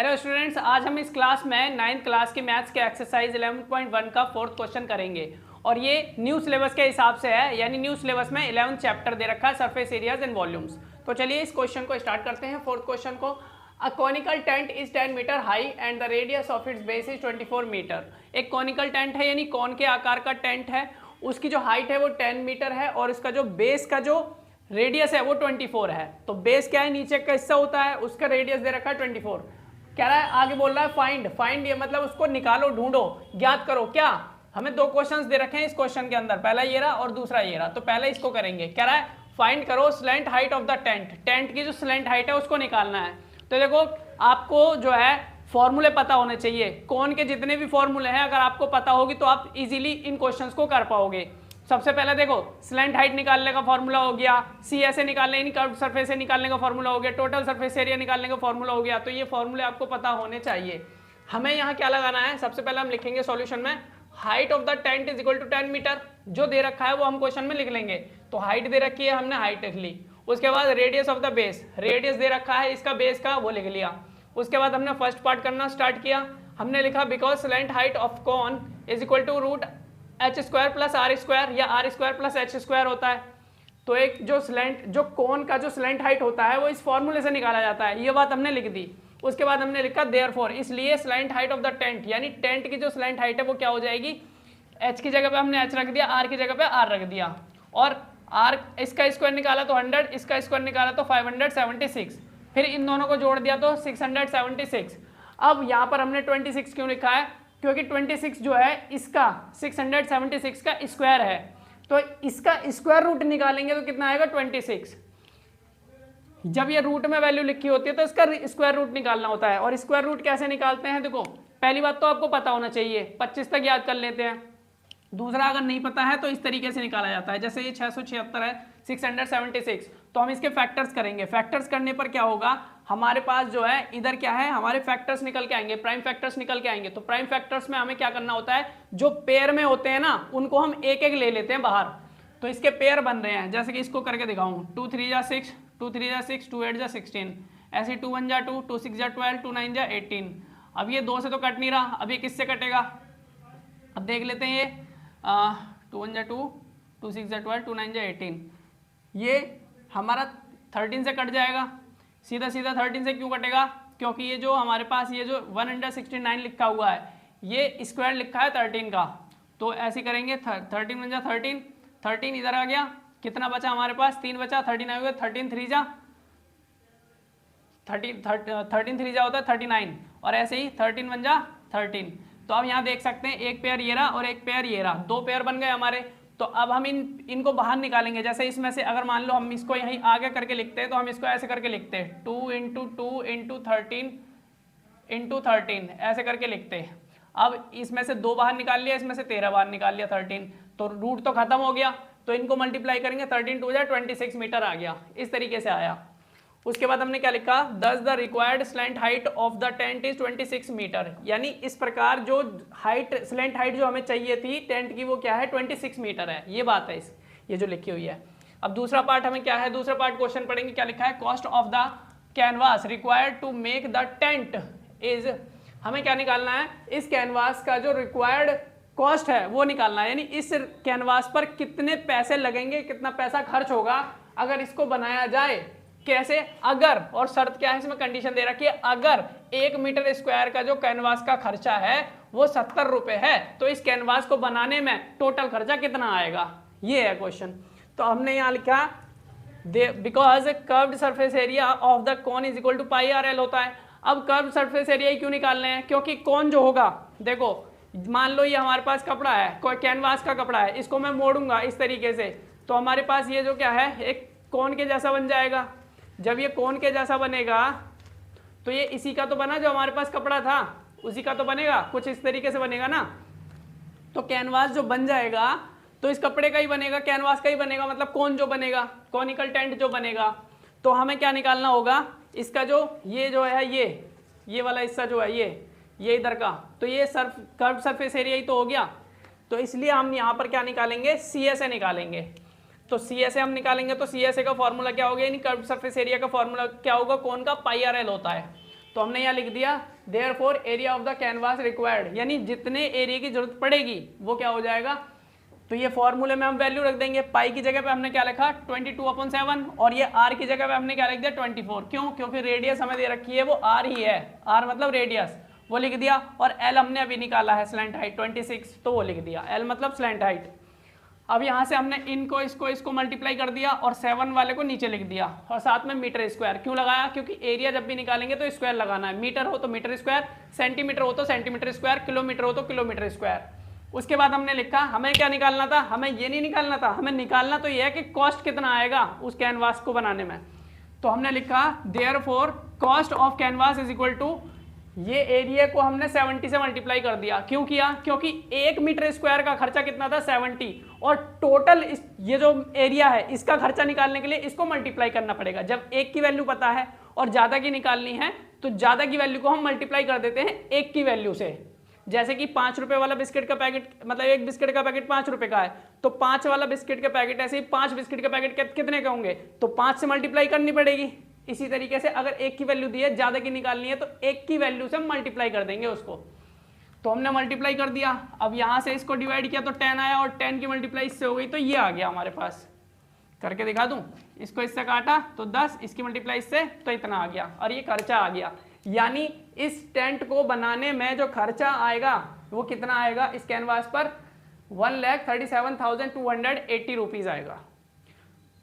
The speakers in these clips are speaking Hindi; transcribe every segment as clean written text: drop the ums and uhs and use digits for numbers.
हेलो स्टूडेंट्स, आज हम इस क्लास में 9th क्लास की मैथ्स के एक्सरसाइज 11.1 का 4th क्वेश्चन करेंगे और ये न्यू सिलेबस के हिसाब से है, यानी न्यू सिलेबस में 11th चैप्टर दे रखा है सरफेस एरियाज एंड वॉल्यूम्स। तो चलिए इस क्वेश्चन को स्टार्ट करते हैं। 4th क्वेश्चन को, a conical tent is 10 metre high and the radius of its base is 24 metre. एक कॉनिकल टेंट है, यानी कॉन के आकार का टेंट है, उसकी जो हाइट है वो 10 मीटर है और इसका जो बेस का जो रेडियस है वो 24 है। तो बेस क्या है, नीचे का हिस्सा होता है, उसका रेडियस दे रखा है 24। कह रहा है, आगे बोल रहा है फाइंड ये मतलब उसको निकालो, ढूंढो, ज्ञात करो। क्या, हमें दो क्वेश्चंस दे रखे हैं इस क्वेश्चन के अंदर, पहला ये रहा और दूसरा ये रहा। तो पहले इसको करेंगे। कह रहा है फाइंड करो slant height of the tent, tent की जो स्लैंट हाइट है उसको निकालना है। तो देखो, आपको जो है फॉर्मूले पता होने चाहिए, कौन के जितने भी फॉर्मूले हैं अगर आपको पता होगी तो आप इजीली इन क्वेश्चंस को कर पाओगे। सबसे पहले देखो, स्लैंट हाइट निकालने का फॉर्मूला हो गया, सी ऐसे निकालने, यानी कर्व्ड सरफेस से निकालने का फॉर्मूला हो गया, टोटल सरफेस एरिया निकालने का फॉर्मूला हो गया। तो ये फॉर्मूले आपको पता होने चाहिए। हमें यहाँ क्या लगाना है, सबसे पहले हम लिखेंगे सॉल्यूशन में height of the tent is equal to 10 metre. जो दे रखा है वो हम क्वेश्चन में लिख लेंगे। तो हाइट दे रखी है, हमने हाइट लिख ली। उसके बाद radius of the base, radius दे रखा है इसका बेस का, वो लिख लिया। उसके बाद हमने फर्स्ट पार्ट करना स्टार्ट किया। हमने लिखा because slant height of cone is equal to root H square plus R square, या R square plus H square होता है। तो एक जो कोन का जो स्लैंट हाइट होता है वो इस फॉर्मूले से निकाला जाता है। ये बात हमने लिख दी। उसके बाद हमने लिखा देयरफॉर, इसलिए slant height of the tent, यानी टेंट की जो स्लैंट हाइट है वो क्या हो जाएगी, एच की जगह पे हमने एच रख दिया, आर की जगह पे आर रख दिया। और आर इसका स्क्वायर निकाला तो 100, इसका स्क्वायर निकाला तो 576, फिर इन दोनों को जोड़ दिया तो 676। अब यहाँ पर हमने 26 क्यों लिखा है, क्योंकि 26 जो है इसका 676 का स्क्वायर है। तो इसका स्क्वायर रूट निकालेंगे तो कितना आएगा, 26। जब ये रूट में वैल्यू लिखी होती है तो इसका स्क्वायर रूट निकालना होता है। और स्क्वायर रूट कैसे निकालते हैं, देखो पहली बात तो आपको पता होना चाहिए, 25 तक याद कर लेते हैं। दूसरा, अगर नहीं पता है तो इस तरीके से निकाला जाता है, जैसे ये 676 है, 676, तो हम इसके फैक्टर्स करेंगे। फैक्टर्स करने पर क्या होगा, हमारे पास जो है इधर क्या है, हमारे फैक्टर्स निकल के आएंगे, प्राइम फैक्टर्स निकल के आएंगे। तो प्राइम फैक्टर्स में हमें क्या करना होता है, जो पेयर में होते हैं ना उनको हम एक एक ले लेते हैं बाहर। तो इसके पेयर बन रहे हैं, जैसे कि इसको करके दिखाऊं, 2 3 जा 6, 2 3 जा 6, 2 8 जा 16, ऐसे 2 1 जा 2, 2 6 जा 12, 2 9 जा 18। अब ये 2 से तो कट नहीं रहा, अब ये किससे कटेगा, अब देख लेते हैं। ये 2 1 जा 2, 2 6 जा 12, 2 9 जा 18, ये हमारा 13 से कट जाएगा। सीधा सीधा 13 से क्यों कटेगा, क्योंकि ये जो हमारे पास ये जो 169 लिखा हुआ है, ये स्क्वायर लिखा है 13 का। तो ऐसे करेंगे, 13 1 जा 13, 13 इधर आ गया, कितना बचा हमारे पास, 3 बचा, 13 आएगा, 13 3 जा 13 3 जा होता है 39, और ऐसे ही 13 1 जा 13। तो अब यहाँ देख सकते हैं एक पेयर ये रहा और एक पेयर ये रहा, दो पेयर बन गए हमारे। तो अब हम इनको बाहर निकालेंगे। जैसे इसमें से अगर मान लो हम इसको यहीं आगे करके लिखते हैं तो हम इसको ऐसे करके लिखते हैं, 2 × 2 × 13 × 13, ऐसे करके लिखते हैं। अब इसमें से 2 बाहर निकाल लिया, इसमें से 13 बाहर निकाल लिया, 13, तो रूट तो खत्म हो गया। तो इनको मल्टीप्लाई करेंगे, 13 2 जा 26 मीटर आ गया, इस तरीके से आया। उसके बाद हमने क्या लिखा, thus the required slant height of the tent is 26 metre, यानी इस प्रकार जो हाइट स्लैंट हाइट जो हमें चाहिए थी टेंट की वो क्या है, 26 मीटर है। ये बात है ये जो लिखी हुई है। अब दूसरा पार्ट हमें क्या है, दूसरा पार्ट क्वेश्चन पढ़ेंगे, क्या लिखा है, cost of the canvas required to make the tent is, हमें क्या निकालना है, इस कैनवास का जो रिक्वायर्ड कॉस्ट है वो निकालना है, यानी इस कैनवास पर कितने पैसे लगेंगे, कितना पैसा खर्च होगा अगर इसको बनाया जाए। कैसे, अगर, और शर्त क्या है इसमें, कंडीशन दे रखी है, अगर 1 मीटर स्क्वायर का जो कैनवास का खर्चा है वो 70 रुपए है तो इस कैनवास को बनाने में टोटल खर्चा कितना आएगा, ये है क्वेश्चन। तो हमने यहाँ लिखा because curved surface area of the cone is equal to pi R L होता है। अब कर्व्ड सरफेस एरिया ही क्यों निकालने हैं, क्योंकि कौन जो होगा, देखो मान लो ये हमारे पास कपड़ा है, कोई कैनवास का कपड़ा है, इसको मैं मोड़ूंगा इस तरीके से, तो हमारे पास ये जो क्या है एक कौन के जैसा बन जाएगा। जब ये कोन के जैसा बनेगा तो ये इसी का तो बना, जो हमारे पास कपड़ा था उसी का तो बनेगा, कुछ इस तरीके से बनेगा ना। तो कैनवास जो बन जाएगा तो इस कपड़े का ही बनेगा, कैनवास का ही बनेगा, मतलब कौन जो बनेगा, कॉनिकल टेंट जो बनेगा। तो हमें क्या निकालना होगा, इसका जो ये जो है ये वाला हिस्सा जो है ये इधर का, तो ये कर्व सरफेस एरिया ही तो हो गया। तो इसलिए हम यहाँ पर क्या निकालेंगे, CSA निकालेंगे। तो CSA हम निकालेंगे तो CSA का फॉर्मूला क्या होगा, यानी कर्व सरफेस एरिया का फॉर्मूला क्या होगा, कौन का, पाई आर एल होता है। तो हमने यहाँ लिख दिया therefore area of the canvas required, यानी जितने एरिया की जरूरत पड़ेगी वो क्या हो जाएगा। तो ये फॉर्मूले में हम वैल्यू रख देंगे, पाई की जगह पे हमने क्या लिखा 22/7 और ये आर की जगह पे हमने क्या लिख दिया 24। क्यों? क्योंकि रेडियस हमें दे रखी है वो आर ही है, आर मतलब रेडियस, वो लिख दिया। और एल हमने अभी निकाला है स्लैंट हाइट 26, तो वो लिख दिया, एल मतलब स्लैंट हाइट। अब यहाँ से हमने इनको इसको मल्टीप्लाई कर दिया और 7 वाले को नीचे लिख दिया और साथ में मीटर स्क्वायर क्यों लगाया, क्योंकि एरिया जब भी निकालेंगे तो स्क्वायर लगाना है, मीटर हो तो मीटर स्क्वायर, सेंटीमीटर हो तो सेंटीमीटर स्क्वायर, किलोमीटर हो तो किलोमीटर स्क्वायर। उसके बाद हमने लिखा हमें क्या निकालना था, हमें ये नहीं निकालना था, हमें निकालना तो ये है कि कॉस्ट कितना आएगा उस कैनवास को बनाने में। तो हमने लिखा therefore cost of canvas is equal to, ये एरिया को हमने 70 से मल्टीप्लाई कर दिया। क्यों किया? क्योंकि 1 मीटर स्क्वायर का खर्चा कितना था 70, और टोटल ये जो एरिया है इसका खर्चा निकालने के लिए इसको मल्टीप्लाई करना पड़ेगा। जब एक की वैल्यू पता है और ज्यादा की निकालनी है तो ज्यादा की वैल्यू को हम मल्टीप्लाई कर देते हैं एक की वैल्यू से। जैसे कि 5 रुपए वाला बिस्किट का पैकेट, मतलब एक बिस्किट का पैकेट 5 रुपए का है, तो 5 वाला बिस्किट का पैकेट, ऐसे ही 5 बिस्किट का पैकेट कितने का होंगे, तो 5 से मल्टीप्लाई करनी पड़ेगी। इसी तरीके से अगर एक की वैल्यू दी है, ज्यादा की निकालनी है, तो एक की वैल्यू से मल्टीप्लाई कर देंगे उसको। तो हमने मल्टीप्लाई कर दिया, अब यहां से इसको डिवाइड किया तो 10 आया, और 10 की मल्टीप्लाई इससे हो गई तो ये आ गया हमारे पास। करके दिखा दूं, इसको इससे काटा तो 10, इसकी मल्टीप्लाई इससे तो इतना आ गया, और ये खर्चा आ गया। यानी इस टेंट को बनाने में जो खर्चा आएगा वो कितना आएगा इस कैनवास पर, 1,37,280 रुपीज आएगा।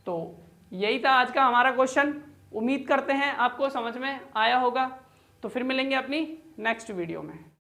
तो यही था आज का हमारा क्वेश्चन। उम्मीद करते हैं आपको समझ में आया होगा। तो फिर मिलेंगे अपनी नेक्स्ट वीडियो में।